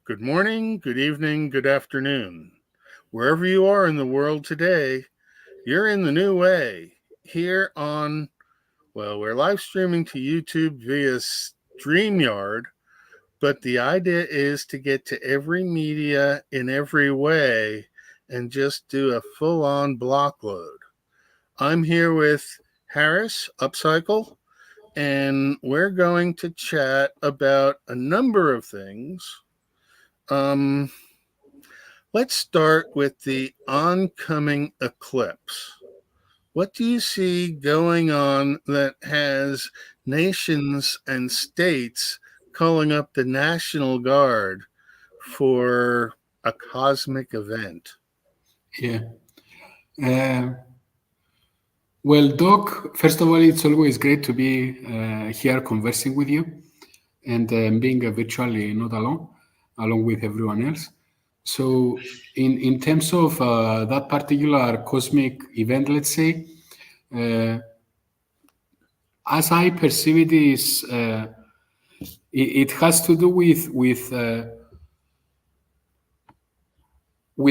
Good morning, good evening, good afternoon. Wherever you are in the world today, you're in the new way. Here on, well, we're live streaming to YouTube via StreamYard, but the idea is to get to every media in every way and just do a full on block load. I'm here with Harris, Upcycle, and we're going to chat about a number of things. Um, Let's start with the oncoming eclipse. What do you see going on that has nations and states calling up the National Guard for a cosmic event? Yeah. Uh, well, Doc, first of all, it's always great to be here conversing with you and being virtually not alone, along with everyone else. So, in terms of that particular cosmic event, let's say, uh, as I perceive it, it has to do with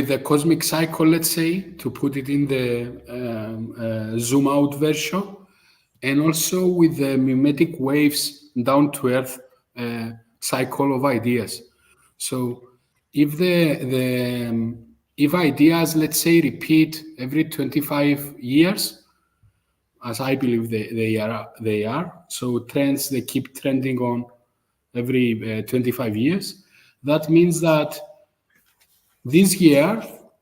the cosmic cycle, let's say, to put it in the zoom out version, and also with the mimetic waves down to earth cycle of ideas. So if if ideas, let's say, repeat every 25 years, as I believe they are, so trends, they keep trending on every 25 years, that means that this year,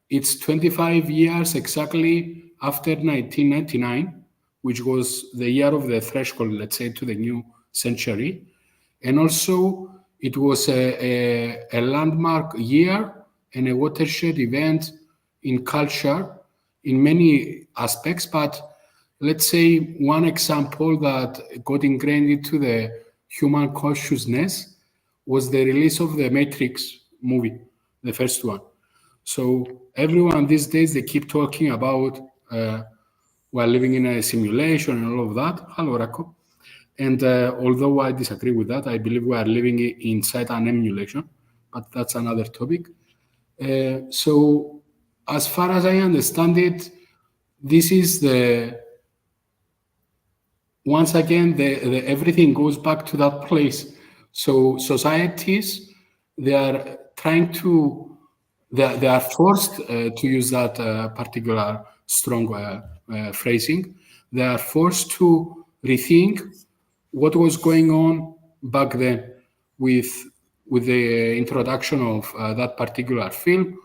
it's 25 years exactly after 1999, which was the year of the threshold, let's say, to the new century. And also, it was a landmark year and a watershed event in culture in many aspects. But let's say one example that got ingrained into the human consciousness was the release of the Matrix movie, the first one. So everyone these days, they keep talking about we're living in a simulation and all of that. Hello, Rako. And although I disagree with that, I believe we are living inside an emulation, but that's another topic. So as far as I understand it, this is the once again the everything goes back to that place. So societies, they are trying to they are forced to use that particular strong phrasing. They are forced to rethink what was going on back then with the introduction of that particular film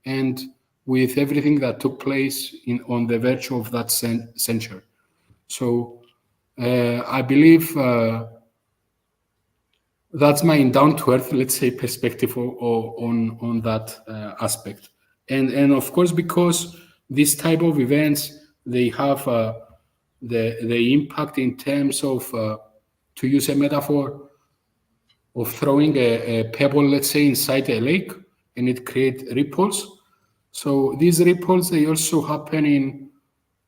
and with everything that took place on the verge of that century. So I believe that's my down to earth, let's say, perspective on that aspect, and of course, because this type of events, they have the impact in terms of to use a metaphor of throwing a pebble, let's say, inside a lake, and it creates ripples. So these ripples, they also happen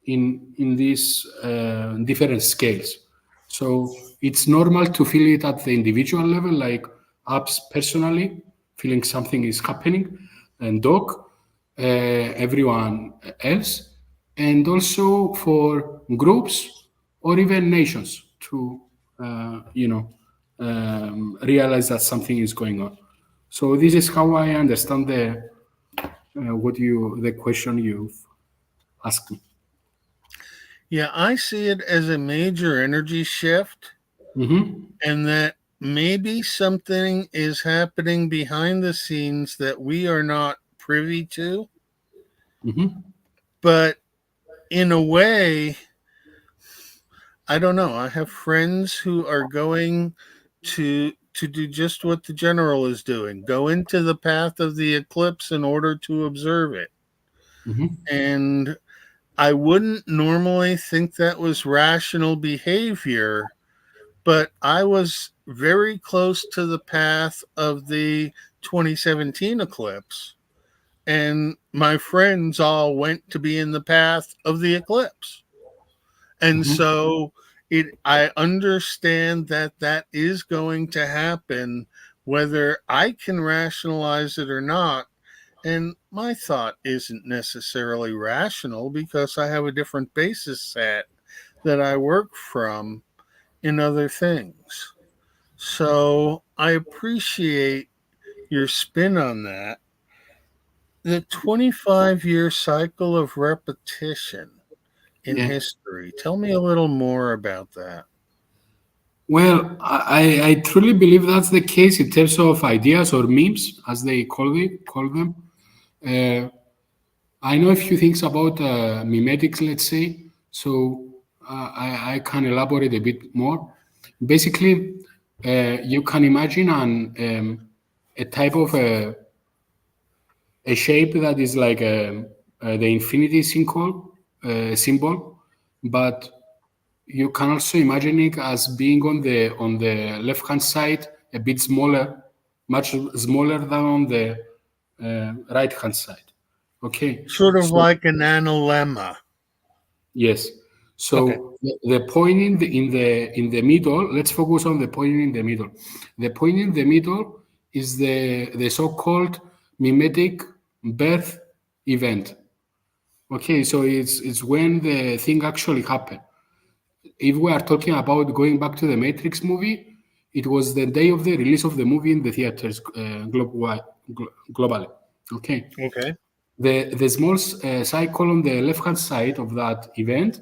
in these different scales. So it's normal to feel it at the individual level, like apps personally feeling something is happening, and Doc, everyone else, and also for groups or even nations to realize that something is going on. So this is how I understand the question you've asked me. Yeah, I see it as a major energy shift, Mm-hmm. and that maybe something is happening behind the scenes that we are not privy to. Mm-hmm. But in a way, I don't know. I have friends who are going to do just what the general is doing. Go into the path of the eclipse in order to observe it. Mm-hmm. And I wouldn't normally think that was rational behavior, but I was very close to the path of the 2017 eclipse, and my friends all went to be in the path of the eclipse. And Mm-hmm. so I understand that that is going to happen, whether I can rationalize it or not. And my thought isn't necessarily rational because I have a different basis set that I work from in other things. So I appreciate your spin on that. The 25-year cycle of repetition in Yeah. history. Tell me a little more about that. Well, I truly believe that's the case in terms of ideas or memes, as they call them. Uh, I know a few things about mimetics, let's say, so I can elaborate a bit more. Basically, you can imagine a type of a shape that is like the infinity symbol, but you can also imagine it as being on the left hand side a bit smaller, much smaller than on the right hand side. Okay, Sort of so like an analemma. yes, Okay. so the point in the middle. Let's focus on the point in the middle. The point in the middle is the so-called mimetic birth event. Okay, so it's when the thing actually happened. If we are talking about going back to the Matrix movie, it was the day of the release of the movie in the theaters globally. Okay, Okay. the small cycle on the left hand side of that event,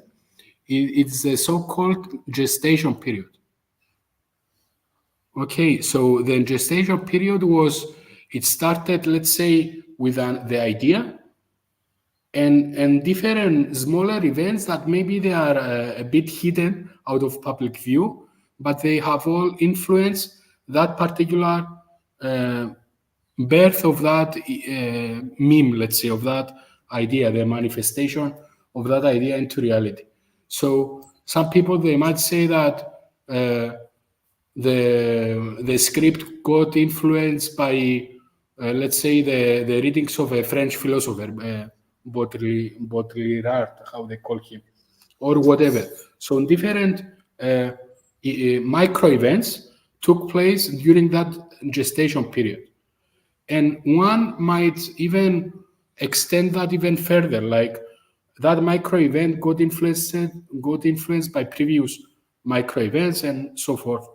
it's the so-called gestation period. Okay, so the gestation period was, it started, let's say, with the idea, and different smaller events that maybe they are a bit hidden out of public view, but they have all influenced that particular uh, birth of that meme, let's say, of that idea, the manifestation of that idea into reality. So some people, they might say that the script got influenced by, let's say, the readings of a French philosopher, Baudrillard, how they call him, or whatever. So different micro events took place during that gestation period, and one might even extend that even further, like that micro event got influenced by previous micro events and so forth.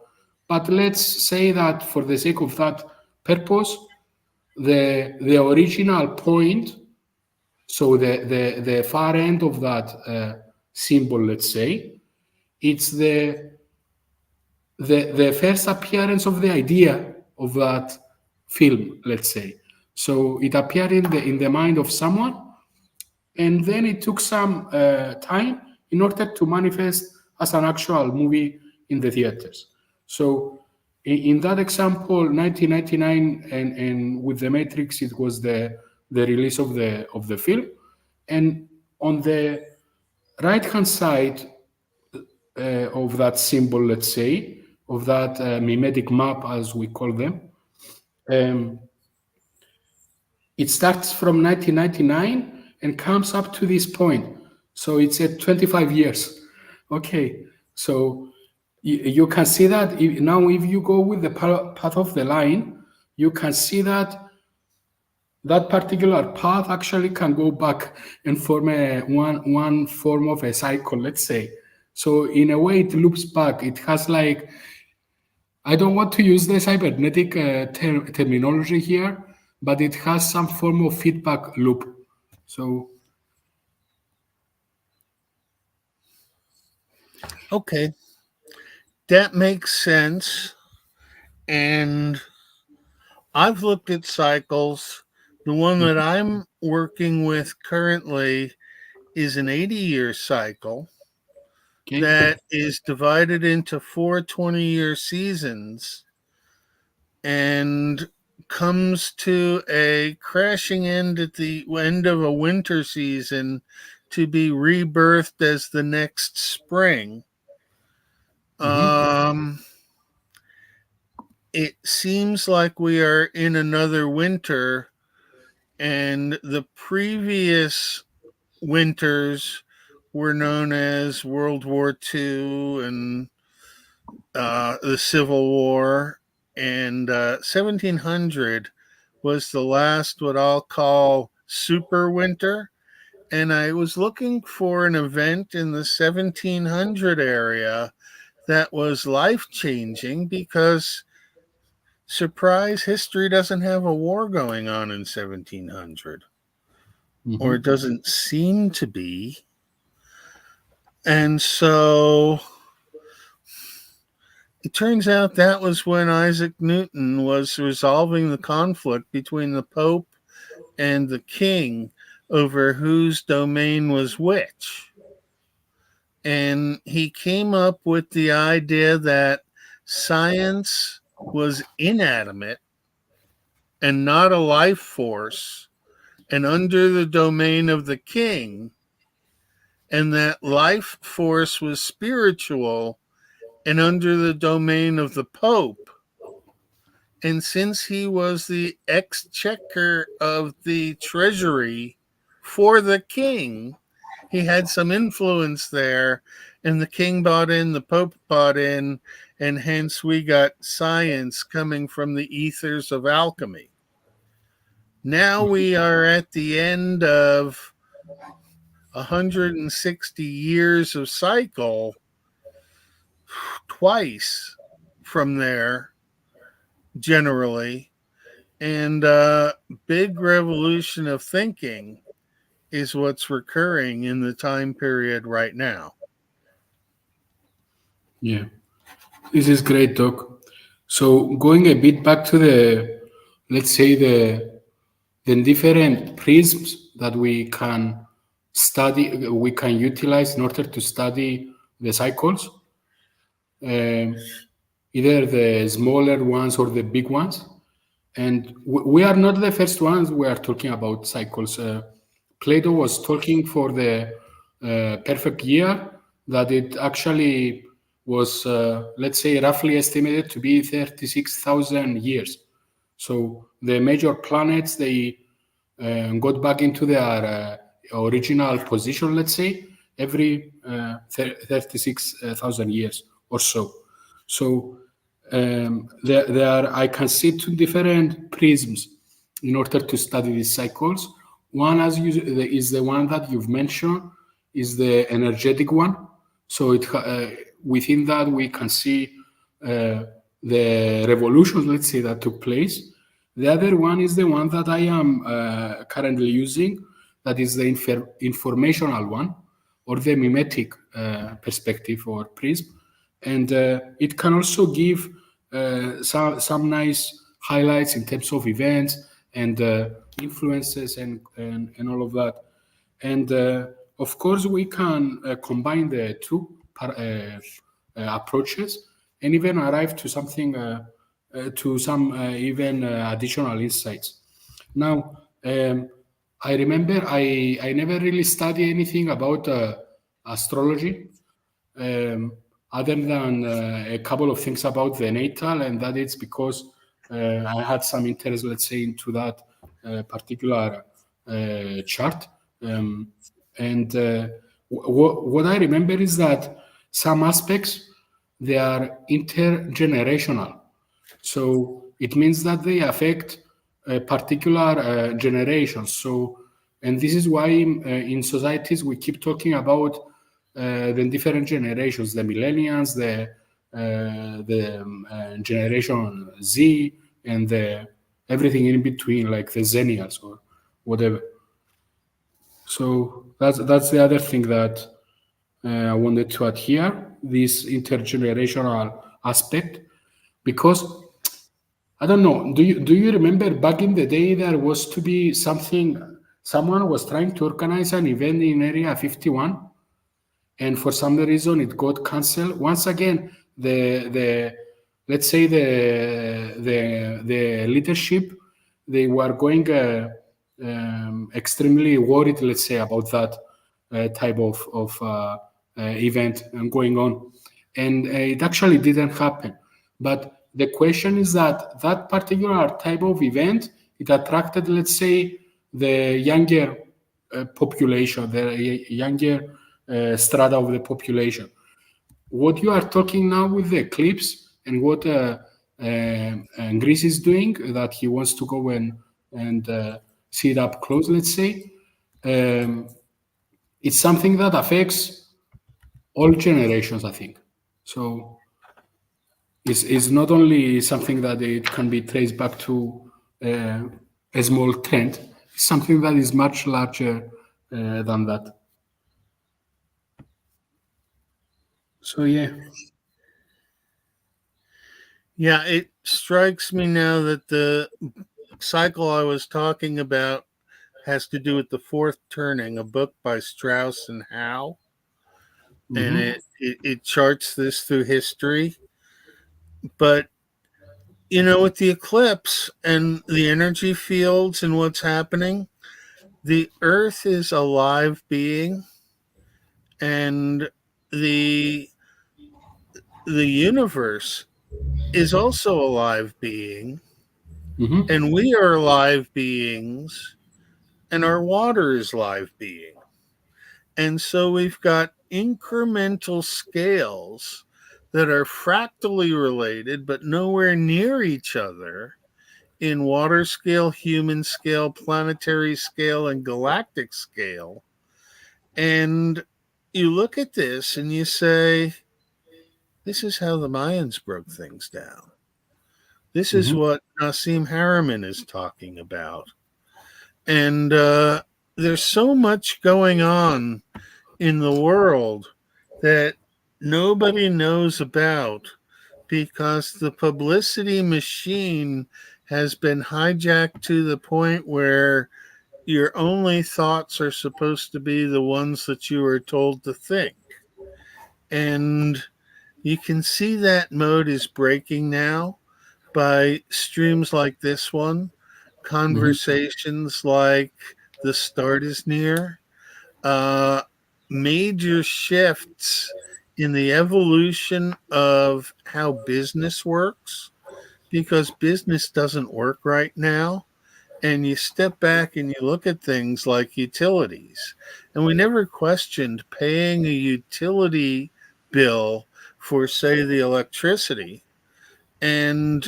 But let's say that for the sake of that purpose, the original point, so the far end of that symbol, let's say, it's the first appearance of the idea of that film, let's say. So it appeared in the mind of someone, and then it took some time in order to manifest as an actual movie in the theaters. So in that example, 1999, and with the Matrix, it was the release of the film, and on the right hand side of that symbol, let's say, of that mimetic map, as we call them, um, it starts from 1999 and comes up to this point. So it's at 25 years. Okay, so you can see that now if you go with the path of the line, you can see that that particular path actually can go back and form one form of a cycle, let's say. So in a way, it loops back. It has like, I don't want to use the cybernetic terminology here, but it has some form of feedback loop. So Okay. That makes sense. And I've looked at cycles. The one that I'm working with currently is an 80-year cycle okay, that is divided into four 20-year seasons and comes to a crashing end at the end of a winter season to be rebirthed as the next spring. hmm, Um, it seems like we are in another winter, and the previous winters were known as World War II and the Civil War. and 1700 was the last what I'll call super winter. And I was looking for an event in the 1700 area that was life changing because, surprise, history doesn't have a war going on in 1700, or it doesn't seem to be. And so it turns out that was when Isaac Newton was resolving the conflict between the Pope and the king over whose domain was which. And he came up with the idea that science was inanimate and not a life force and under the domain of the king, and that life force was spiritual and under the domain of the Pope. And since he was the exchequer of the treasury for the king, he had some influence there, and the king bought in, the Pope bought in, and hence we got science coming from the ethers of alchemy. Now we are at the end of 160 years of cycle, twice from there, generally, and big revolution of thinking is what's recurring in the time period right now. Yeah, this is great, Doc. So going a bit back to the, let's say the different prisms that we can study, we can utilize in order to study the cycles, either the smaller ones or the big ones. And we are not the first ones we are talking about cycles. Plato was talking for the perfect year, that it actually was, let's say, roughly estimated to be 36,000 years. So the major planets, they got back into their original position, let's say, every 36,000 years or so. So there are, I can see two different prisms in order to study these cycles. One, as is the one that you've mentioned, is the energetic one. So it within that we can see the revolutions, let's say, that took place. The other one is the one that I am currently using, that is the informational one, or the mimetic perspective or prism. And it can also give some nice highlights in terms of events and influences and all of that. And of course, we can combine the two approaches and even arrive to something, to some even additional insights. Now, I remember I never really studied anything about astrology, other than a couple of things about the natal, and that it's because I had some interest, let's say, into that particular chart. And what I remember is that some aspects, they are intergenerational. So it means that they affect a particular generation. So, and this is why in societies we keep talking about the different generations, the millennials, the generation Z, and everything in between, like the Zennials or whatever. So that's the other thing that I wanted to add here, this intergenerational aspect, because I don't know. Do you remember back in the day there was to be something? Someone was trying to organize an event in Area 51, and for some reason it got cancelled. Once again, the let's say the leadership, they were going extremely worried, let's say, about that type of event going on, and it actually didn't happen. But the question is that that particular type of event, it attracted, let's say, the younger population, the younger strata of the population. What you are talking now with the eclipse and what and Greece is doing, that he wants to go and see it up close, let's say. It's something that affects all generations, I think. So it's not only something that it can be traced back to a small trend, it's something that is much larger than that. So yeah. Yeah, it strikes me now that the cycle I was talking about has to do with The Fourth Turning, a book by Strauss and Howe. And it charts this through history. But, with the eclipse and the energy fields and what's happening, the Earth is a live being, and the universe is also a live being, and we are live beings, and our water is live being. And so we've got incremental scales that are fractally related, but nowhere near each other in water scale, human scale, planetary scale, and galactic scale. And you look at this and you say, this is how the Mayans broke things down. This is what Nassim Haramein is talking about. And there's so much going on in the world that nobody knows about because the publicity machine has been hijacked to the point where your only thoughts are supposed to be the ones that you are told to think. And you can see that mode is breaking now by streams like this one, conversations like The Start is Near, major shifts in the evolution of how business works, because business doesn't work right now. And you step back and you look at things like utilities. And we never questioned paying a utility bill for, say, the electricity. And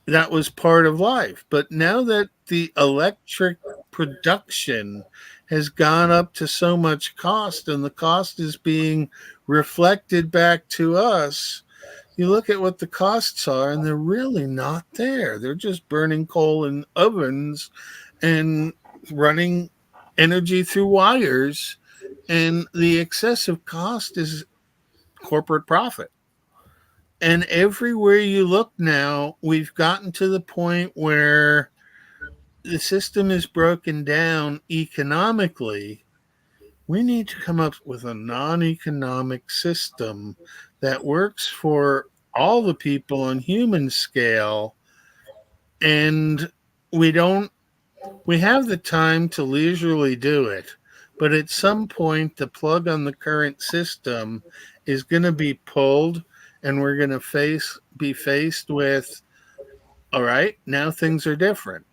that was part of life. But now that the electric production has gone up to so much cost and the cost is being reflected back to us, you look at what the costs are and they're really not there. They're just burning coal in ovens and running energy through wires. And the excessive cost is corporate profit. And everywhere you look now, we've gotten to the point where the system is broken down economically. We need to come up with a non-economic system that works for all the people on human scale. And we have the time to leisurely do it. But at some point, the plug on the current system is going to be pulled, and we're going to be faced with, all right, now things are different.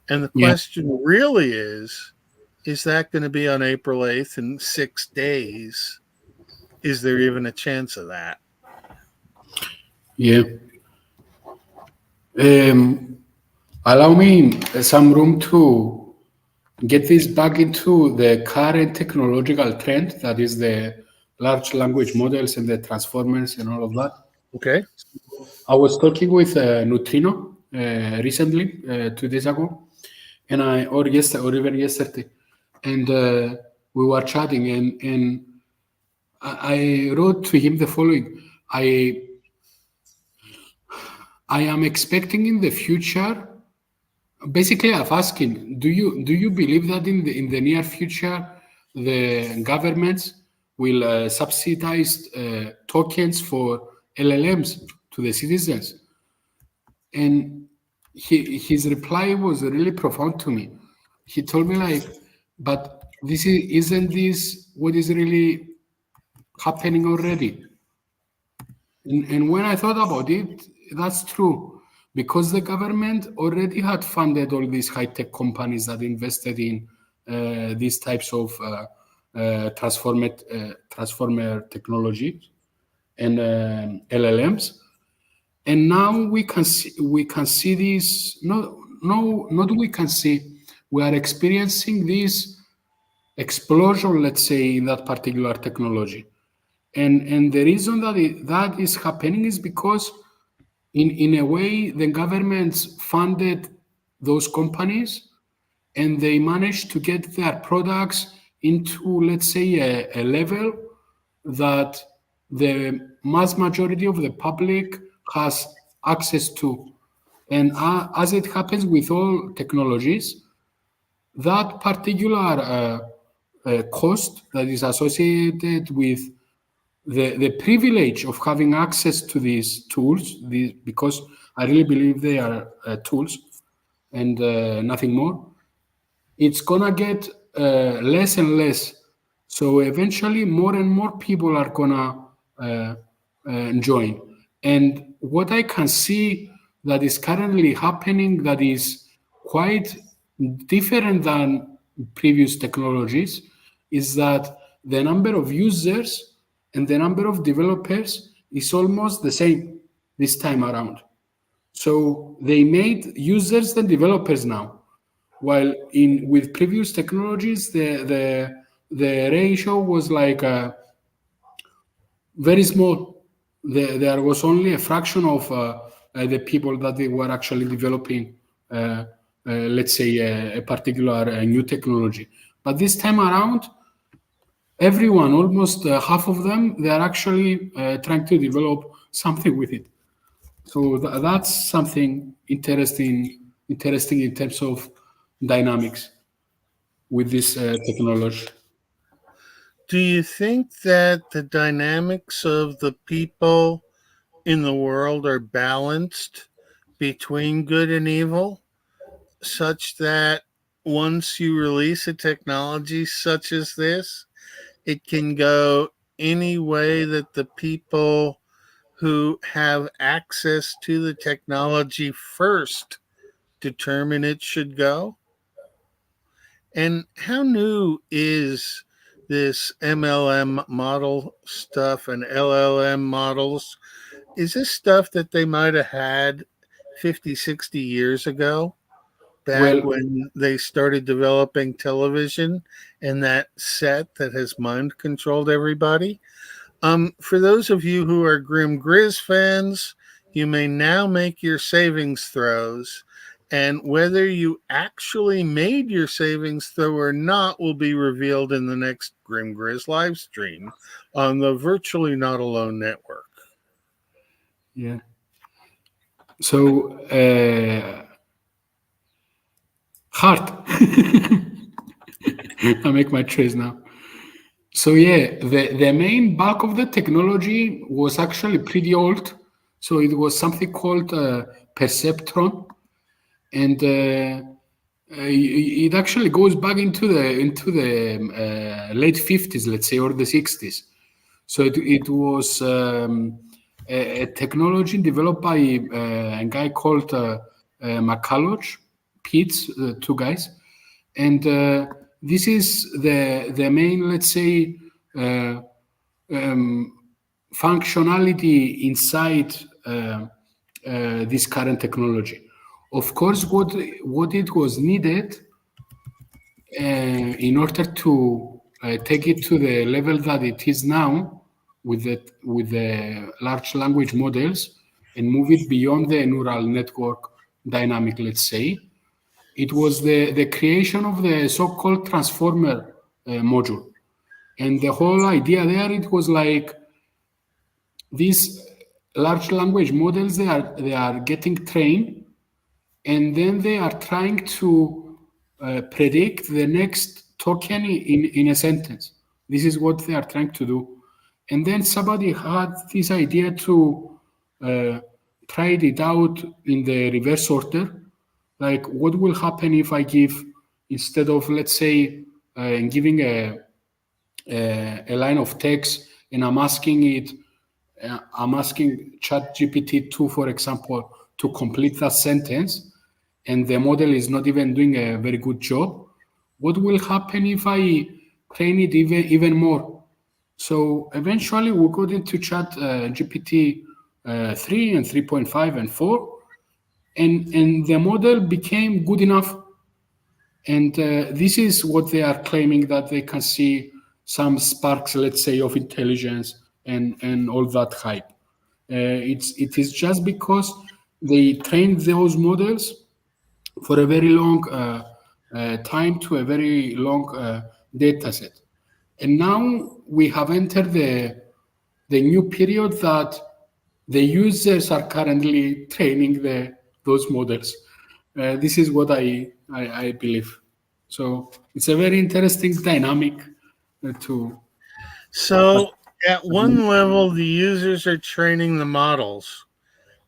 And the question really is that going to be on April 8th in 6 days? Is there even a chance of that? Yeah. Allow me some room to get this back into the current technological trend that is the large language models and the transformers and all of that. Okay. I was talking with Neutrino recently, 2 days ago, or even yesterday, and we were chatting, and I wrote to him the following: I am expecting in the future. Basically, I'm asking, do you believe that in the near future the governments will subsidize tokens for LLMs to the citizens? And his reply was really profound to me. He told me like, but isn't this what is really happening already? And when I thought about it, that's true, because the government already had funded all these high-tech companies that invested in these types of transformer technology and LLMs. And now we can see this. No, not we can see. We are experiencing this explosion, let's say, in that particular technology. And the reason that is happening is because in a way the governments funded those companies, and they managed to get their products into, let's say, a level that the mass majority of the public has access to. And as it happens with all technologies, that particular cost that is associated with the privilege of having access to these tools, because I really believe they are tools and nothing more, it's gonna get less and less. So eventually, more and more people are gonna join. And what I can see that is currently happening that is quite different than previous technologies is that the number of users and the number of developers is almost the same this time around. So they made users and developers now, while with previous technologies the ratio was like very small. There was only a fraction of the people that they were actually developing, let's say, a particular new technology. But this time around, everyone, almost half of them, they are actually trying to develop something with it. So that's something interesting in terms of dynamics with this technology. Do you think that the dynamics of the people in the world are balanced between good and evil, such that once you release a technology such as this, it can go any way that the people who have access to the technology first determine it should go? And how new is this MLM model stuff and LLM models? Is this stuff that they might have had 50, 60 years ago, back Well, when they started developing television and that set that has mind controlled everybody? For those of you who are Grim Grizz fans, you may now make your savings throws, and whether you actually made your savings throw or not will be revealed in the next Grim Grizz live stream on the Virtually Not Alone network. yeah. So hard. I make my choice now. So yeah, the main bulk of the technology was actually pretty old. So it was something called perceptron, and it actually goes back into the late 50s, let's say, or the 60s. So it was a technology developed by a guy called McCulloch, Pitts, two guys, and this is the main, let's say, functionality inside this current technology. Of course, what it was needed in order to take it to the level that it is now with the large language models and move it beyond the neural network dynamic, let's say, it was the creation of the so-called transformer module. And the whole idea there, it was like these large language models, they are getting trained, and then they are trying to predict the next token in a sentence. This is what they are trying to do. And then somebody had this idea to try it out in the reverse order. Like, what will happen if I give, instead of, let's say, giving a line of text, and I'm asking ChatGPT-2, for example, to complete that sentence, and the model is not even doing a very good job. What will happen if I train it even more? So eventually we got into ChatGPT 3 and 3.5 and 4, and the model became good enough. And this is what they are claiming, that they can see some sparks, let's say, of intelligence and all that hype. It is just because they trained those models for a very long time to a very long data set. And now we have entered the new period that the users are currently training those models. This is what I believe. So it's a very interesting dynamic to. So at one level, the users are training the models.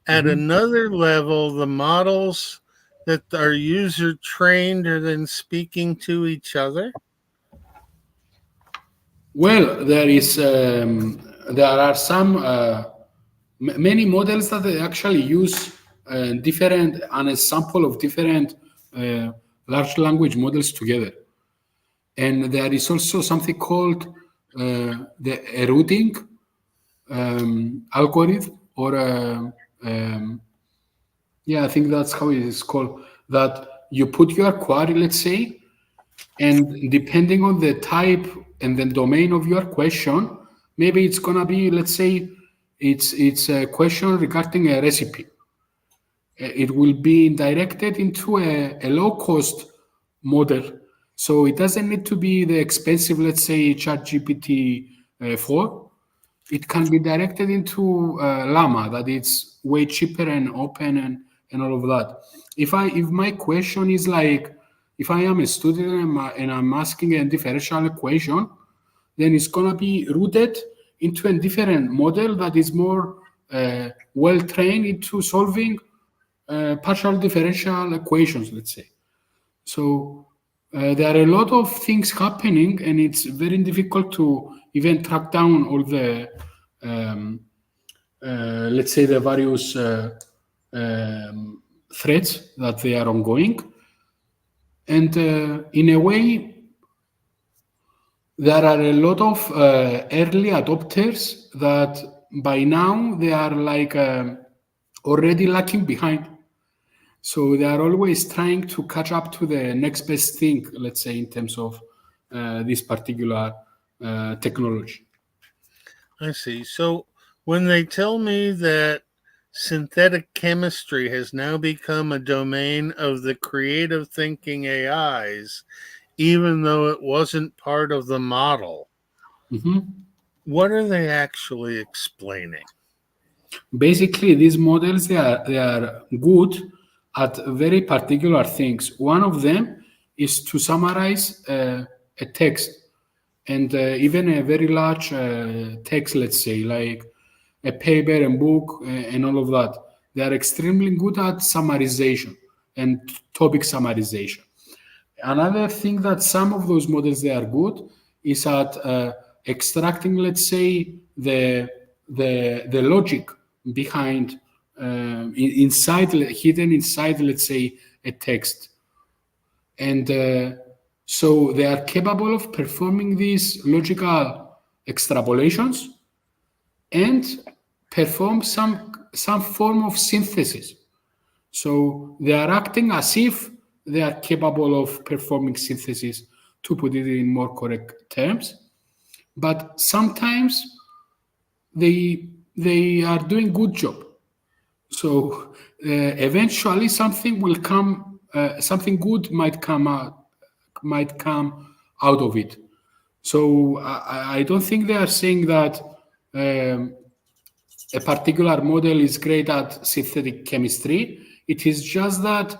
At another level, the models that are user trained are then speaking to each other. Well, there are some many models that they actually use different and a sample of different large language models together. And there is also something called a routing algorithm, or I think that's how it is called. That you put your query, let's say, and depending on the type and the domain of your question, maybe it's gonna be, let's say, it's a question regarding a recipe. It will be directed into a low-cost model. So it doesn't need to be the expensive, let's say, ChatGPT 4. It can be directed into Llama, that it's way cheaper and open and all of that. If my question is like, if I am a student and I'm asking a differential equation, then it's gonna be rooted into a different model that is more well trained into solving partial differential equations, let's say. So there are a lot of things happening, and it's very difficult to even track down all the, let's say, the various threads that they are ongoing. And in a way, there are a lot of early adopters that by now they are like already lagging behind. So they are always trying to catch up to the next best thing, let's say, in terms of this particular technology. I see. So when they tell me that synthetic chemistry has now become a domain of the creative thinking AIs, even though it wasn't part of the model, what are they actually explaining? Basically, these models they are good at very particular things. One of them is to summarize a text, and even a very large text, let's say, like a paper and book and all of that. They are extremely good at summarization and topic summarization. Another thing that some of those models they are good is at extracting, let's say, the logic behind inside, hidden inside, let's say, a text. And so they are capable of performing these logical extrapolations and perform some form of synthesis. So they are acting as if they are capable of performing synthesis, to put it in more correct terms. But sometimes they are doing good job. So eventually something will come, something good might come out of it. So I don't think they are saying that a particular model is great at synthetic chemistry. It is just that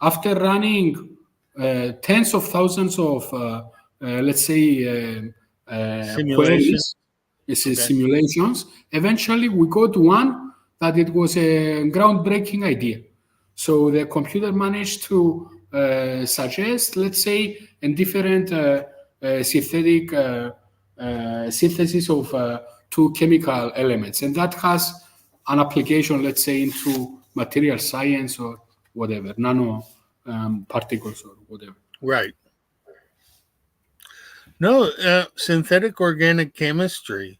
after running tens of thousands of, let's say, queries, simulations, eventually we got one that it was a groundbreaking idea. So the computer managed to suggest, let's say, a different synthetic synthesis of two chemical elements, and that has an application, let's say, into material science or whatever, nano particles or whatever. Right. No, synthetic organic chemistry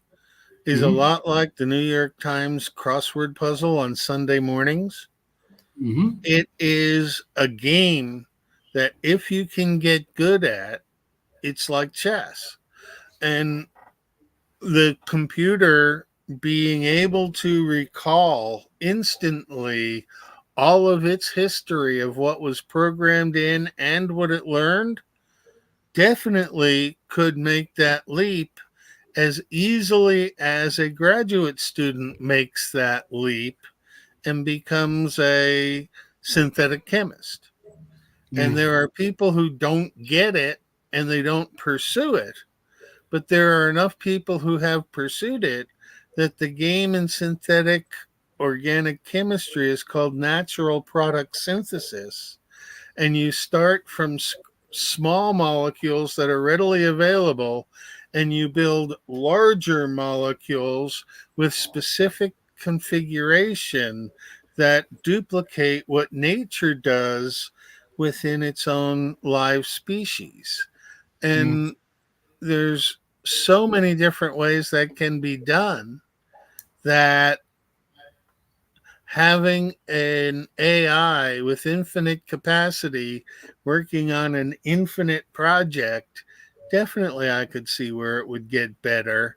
is a lot like the New York Times crossword puzzle on Sunday mornings. Mm-hmm. It is a game that if you can get good at, it's like chess. And the computer being able to recall instantly all of its history of what was programmed in and what it learned definitely could make that leap as easily as a graduate student makes that leap and becomes a synthetic chemist. Yeah. And there are people who don't get it and they don't pursue it, but there are enough people who have pursued it that the game in synthetic organic chemistry is called natural product synthesis. And you start from small molecules that are readily available and you build larger molecules with specific configuration that duplicate what nature does within its own live species. Yeah. And there's so many different ways that can be done that having an AI with infinite capacity working on an infinite project, definitely I could see where it would get better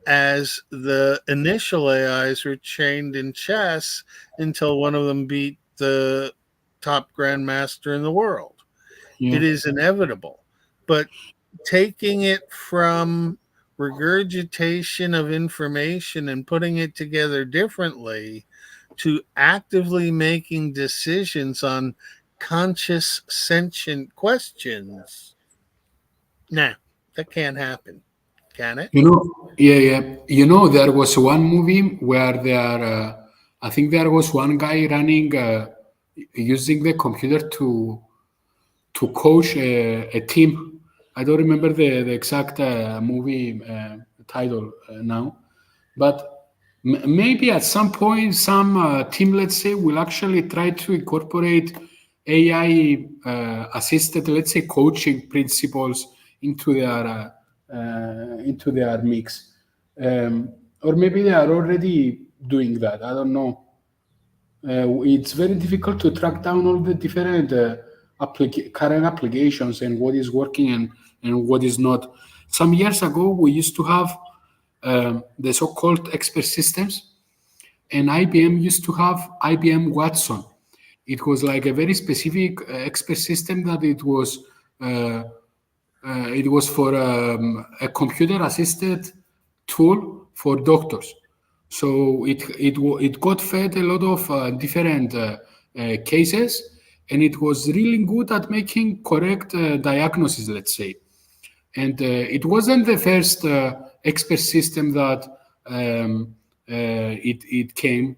as the initial AIs were trained in chess until one of them beat the top grandmaster in the world. Yeah. It is inevitable. But taking it from regurgitation of information and putting it together differently to actively making decisions on conscious sentient questions. Nah, that can't happen, can it? Yeah, yeah. There was one movie where I think there was one guy running, using the computer to coach a team. I don't remember the exact movie title now, but maybe at some point, some team, let's say, will actually try to incorporate AI assisted, let's say, coaching principles into their mix, or maybe they are already doing that. I don't know. It's very difficult to track down all the different current applications and what is working and what is not. Some years ago, we used to have the so-called expert systems, and IBM used to have IBM Watson. It was like a very specific expert system that uh, it was for a computer-assisted tool for doctors. So it got fed a lot of different cases, and it was really good at making correct diagnosis, let's say. And it wasn't the first expert system that it came.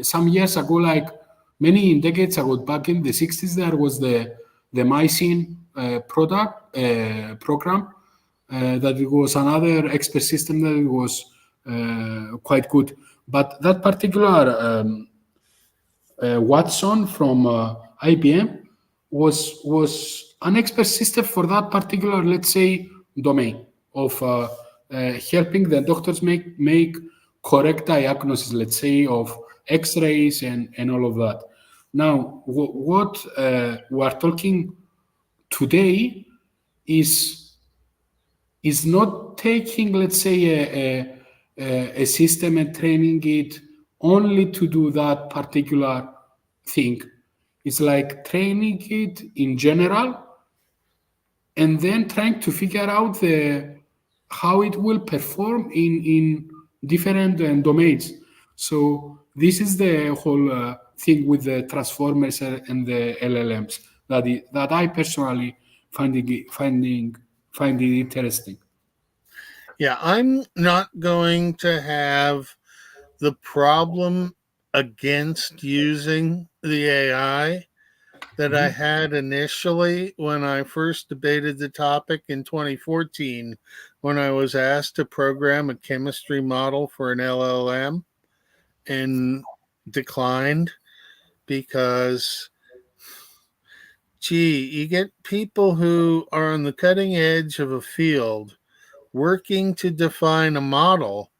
Some years ago, like many decades ago, back in the 60s, there was the Mycin product program, that it was another expert system that it was quite good. But that particular Watson from IBM was an expert system for that particular, let's say, domain of helping the doctors make correct diagnosis, let's say, of X-rays and all of that. Now, what we are talking today is is not taking, let's say, a system and training it only to do that particular thing. It's like training it in general and then trying to figure out the how it will perform in different domains. So this is the whole thing with the transformers and the LLMs that I personally find it interesting. Yeah, I'm not going to have the problem against using the AI that I Mhm. had initially when I first debated the topic in 2014 when I was asked to program a chemistry model for an LLM and declined because, gee, you get people who are on the cutting edge of a field working to define a model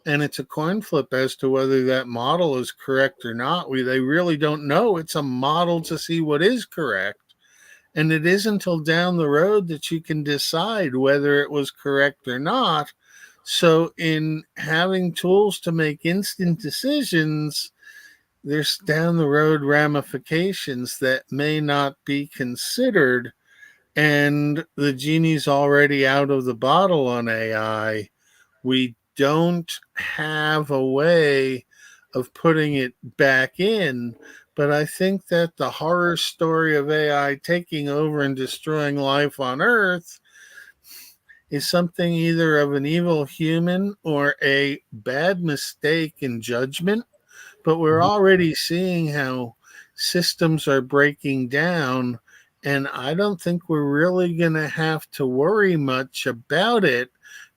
and it's a coin flip as to whether that model is correct or not. They really don't know. It's a model to see what is correct. And it isn't until down the road that you can decide whether it was correct or not. So, in having tools to make instant decisions, there's down the road ramifications that may not be considered. And the genie's already out of the bottle on AI. We don't have a way of putting it back in. But I think that the horror story of AI taking over and destroying life on Earth is something either of an evil human or a bad mistake in judgment. But we're already seeing how systems are breaking down. And I don't think we're really going to have to worry much about it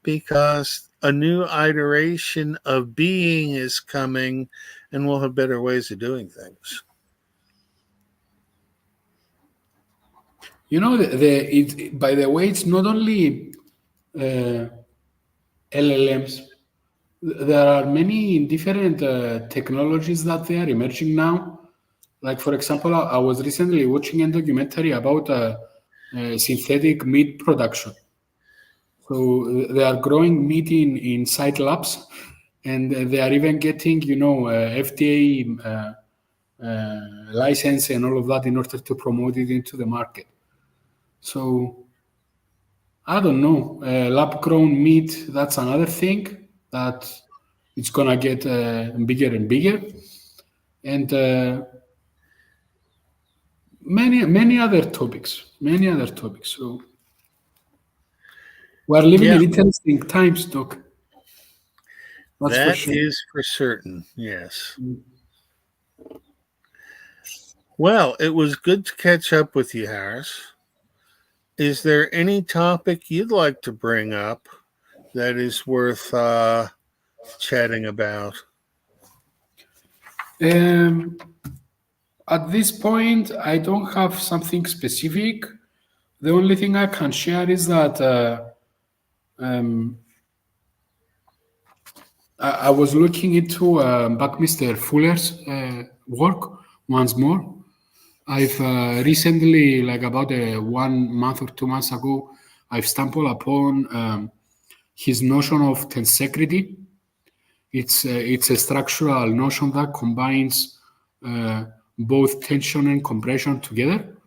because a new iteration of being is coming and we'll have better ways of doing things. You know, by the way, it's not only LLMs. There are many different technologies that they are emerging now. Like, for example, I was recently watching a documentary about synthetic meat production. So they are growing meat inside labs, and they are even getting, FDA license and all of that in order to promote it into the market. So I don't know. Lab-grown meat, that's another thing that it's gonna get bigger and bigger, and many other topics. So we're living in interesting times, Doc. That's That for sure. is for certain, yes. Well, it was good to catch up with you, Harris. Is there any topic you'd like to bring up that is worth chatting about? At this point, I don't have something specific. The only thing I can share is that I was looking into Buckminster Fuller's work once more. I've recently, like about 1 month or 2 months ago, I've stumbled upon his notion of tensegrity. It's a structural notion that combines both tension and compression together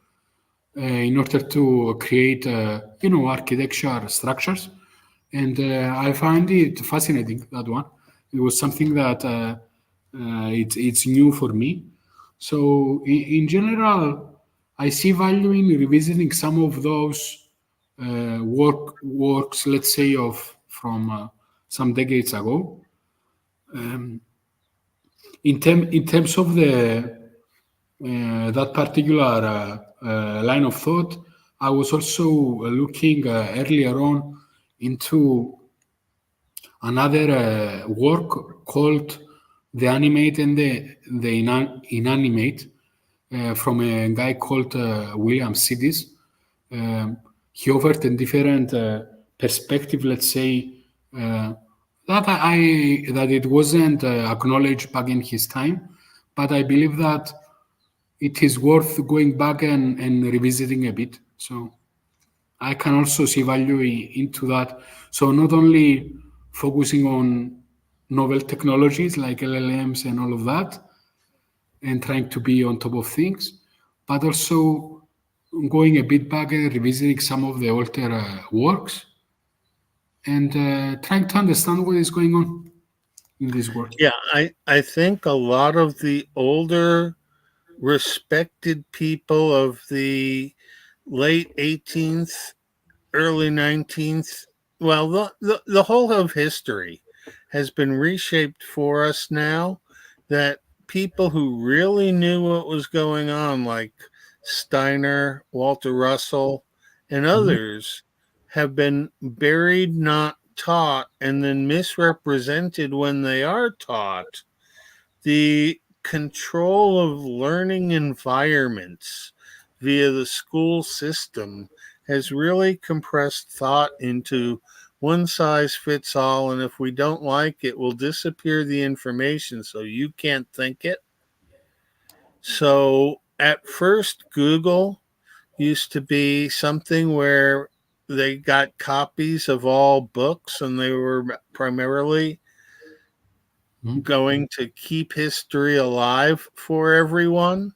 in order to create, architecture structures. And I find it fascinating, that one. It was something that it's new for me. So in general, I see value in revisiting some of those works, let's say, from some decades ago. In terms of that particular line of thought, I was also looking earlier on into another work called The Animate and the Inanimate from a guy called William Sidis. He offered a different perspective, let's say, that it wasn't acknowledged back in his time, but I believe that it is worth going back and revisiting a bit. So I can also see value into that. So not only focusing on novel technologies like LLMs and all of that, and trying to be on top of things, but also going a bit back and revisiting some of the older works and trying to understand what is going on in this world. Yeah, I think a lot of the older respected people of the late 18th, early 19th, well, the whole of history has been reshaped for us now, that people who really knew what was going on, like Steiner, Walter Russell, and others, have been buried, not taught, and then misrepresented when they are taught. The control of learning environments via the school system has really compressed thought into one size fits all, and if we don't like it, we'll disappear the information so you can't think it. So at first, Google used to be something where they got copies of all books and they were primarily going to keep history alive for everyone.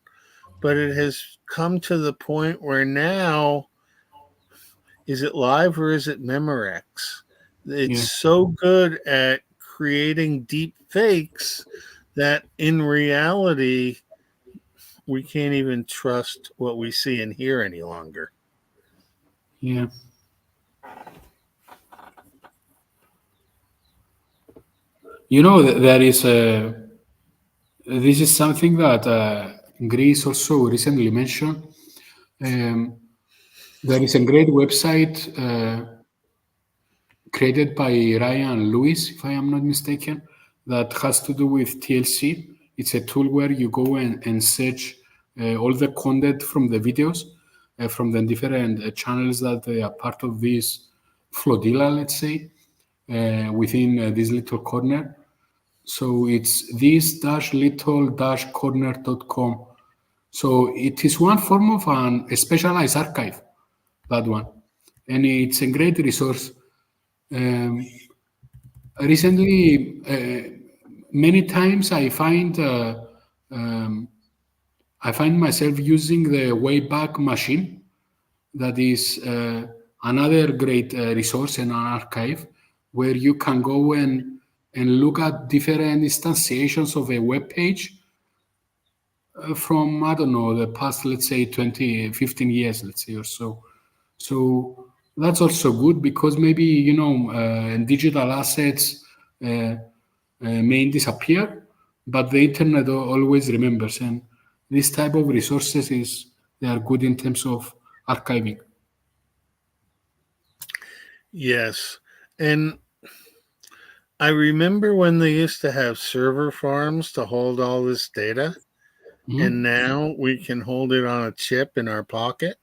But it has come to the point where now, is it live or is it Memorex? It's so good at creating deep fakes that in reality, we can't even trust what we see and hear any longer. Yeah. There is this is something that Greece also recently mentioned. There is a great website created by Ryan Lewis, if I am not mistaken, that has to do with TLC. It's a tool where you go and search all the content from the videos, from the different channels that they are part of this flotilla, let's say, within this little corner. So it's this-little-corner.com. So it is one form of a specialized archive, that one. And it's a great resource. Recently, many times I find myself using the Wayback Machine. That is another great resource and an archive where you can go and look at different instantiations of a web page from, I don't know, the past, let's say 20, 15 years, let's say, or so. So that's also good because maybe, digital assets may disappear, but the internet always remembers. And this type of resources they are good in terms of archiving. Yes. And I remember when they used to have server farms to hold all this data, and now we can hold it on a chip in our pocket.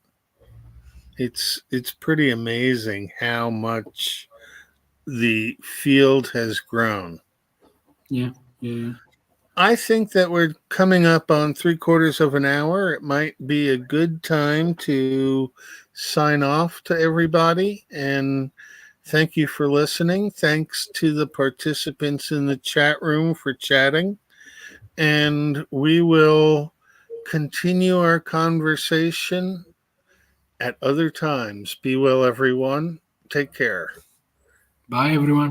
It's pretty amazing how much the field has grown. Yeah. I think that we're coming up on 3/4 of an hour. It might be a good time to sign off to everybody. And thank you for listening. Thanks to the participants in the chat room for chatting. And we will continue our conversation at other times. Be well, everyone. Take care. Bye, everyone.